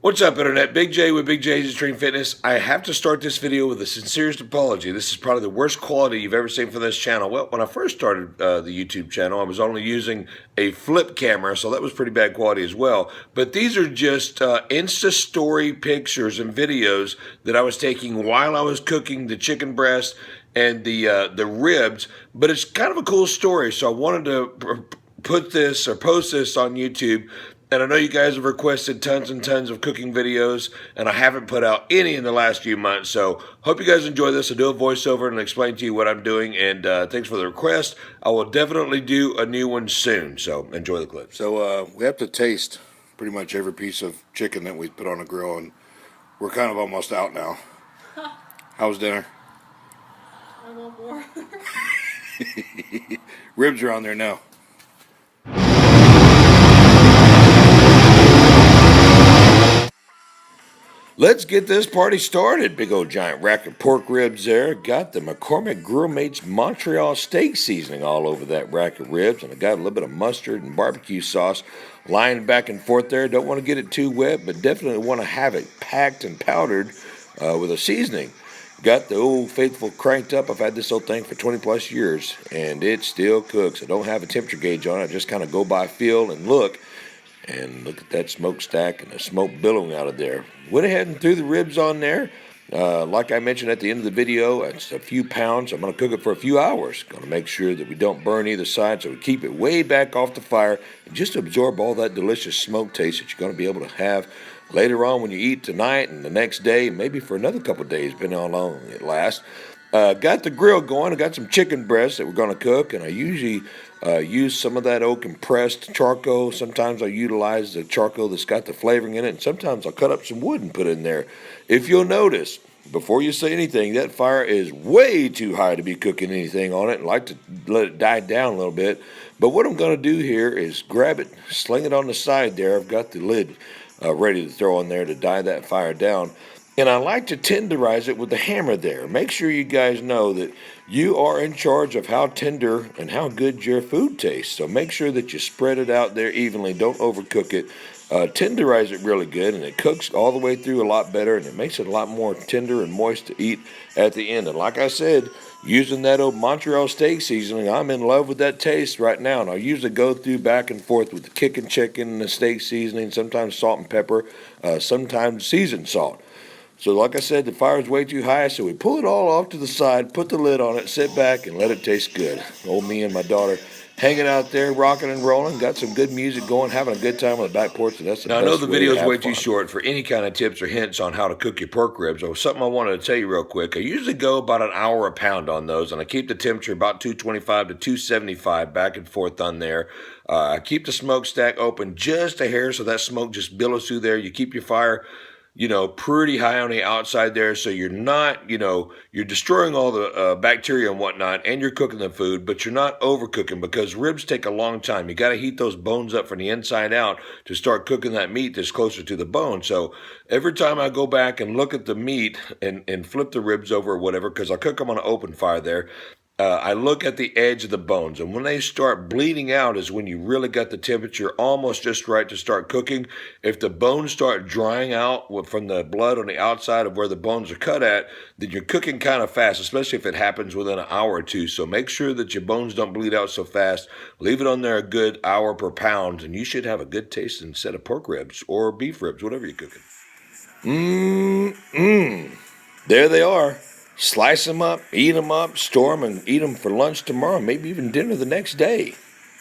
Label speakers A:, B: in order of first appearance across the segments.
A: What's up, Internet? Big J with BigJsExtremeFitness. I have to start this video with a sincerest apology. This is probably the worst quality you've ever seen from this channel. Well, when I first started the YouTube channel, I was only using a flip camera, so that was pretty bad quality as well. But these are just Insta story pictures and videos that I was taking while I was cooking the chicken breast and the ribs. But it's kind of a cool story, so I wanted to put this or post this on YouTube. And I know you guys have requested tons and tons of cooking videos, and I haven't put out any in the last few months. So hope you guys enjoy this. I'll do a voiceover and explain to you what I'm doing. And thanks for the request. I will definitely do a new one soon. So enjoy the clip.
B: So we have to taste pretty much every piece of chicken that we put on the grill, and we're kind of almost out now. How was dinner?
C: I want more.
B: Ribs are on there now.
A: Let's get this party started. Big old giant rack of pork ribs there. Got the McCormick Grill Mates Montreal steak seasoning all over that rack of ribs. And I got a little bit of mustard and barbecue sauce lying back and forth there. Don't want to get it too wet, but definitely want to have it packed and powdered with a seasoning. Got the old faithful cranked up. I've had this old thing for 20 plus years, and it still cooks. I don't have a temperature gauge on it. I just kind of go by feel and look. And look at that smokestack and the smoke billowing out of there. Went ahead and threw the ribs on there. Like I mentioned at the end of the video, it's a few pounds. I'm going to cook it for a few hours. Going to make sure that we don't burn either side, so we keep it way back off the fire and just absorb all that delicious smoke taste that you're going to be able to have later on when you eat tonight and the next day, maybe for another couple of days, depending on how long it lasts. Got the grill going. I got some chicken breasts that we're going to cook, and I usually use some of that old compressed charcoal. Sometimes I utilize the charcoal that's got the flavoring in it, and sometimes I'll cut up some wood and put it in there. If you'll notice, before you say anything, that fire is way too high to be cooking anything on it. I like to let it die down a little bit. But what I'm going to do here is grab it, sling it on the side there. I've got the lid ready to throw in there to die that fire down. And I like to tenderize it with the hammer there. Make sure you guys know that you are in charge of how tender and how good your food tastes. So make sure that you spread it out there evenly. Don't overcook it. Tenderize it really good, and it cooks all the way through a lot better, and it makes it a lot more tender and moist to eat at the end. And like I said, using that old Montreal steak seasoning, I'm in love with that taste right now. And I usually go through back and forth with the kicking chicken and the steak seasoning, sometimes salt and pepper, sometimes seasoned salt. So like I said, the fire is way too high, so we pull it all off to the side, put the lid on it, sit back, and let it taste good. Old me and my daughter hanging out there, rocking and rolling, got some good music going, having a good time on the back porch, and that's the best way to have fun. Now, I know the video is way too short for any kind of tips or hints on how to cook your pork ribs. Or something I wanted to tell you real quick. I usually go about an hour a pound on those, and I keep the temperature about 225 to 275 back and forth on there. I keep the smokestack open just a hair so that smoke just billows through there. You keep your fire pretty high on the outside there, so you're not, you're destroying all the bacteria and whatnot, and you're cooking the food, but you're not overcooking, because ribs take a long time. You got to heat those bones up from the inside out to start cooking that meat that's closer to the bone. So every time I go back and look at the meat and flip the ribs over or whatever, because I cook them on an open fire there, I look at the edge of the bones, and when they start bleeding out is when you really got the temperature almost just right to start cooking. If the bones start drying out from the blood on the outside of where the bones are cut at, then you're cooking kind of fast, especially if it happens within an hour or two. So make sure that your bones don't bleed out so fast. Leave it on there a good hour per pound, and you should have a good tasting set of pork ribs or beef ribs, whatever you're cooking. There they are. Slice them up, eat them up, store them, and eat them for lunch tomorrow, maybe even dinner the next day.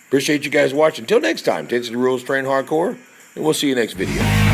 A: Appreciate you guys watching. Until next time, Intensity Rules, Train Hardcore, and we'll see you next video.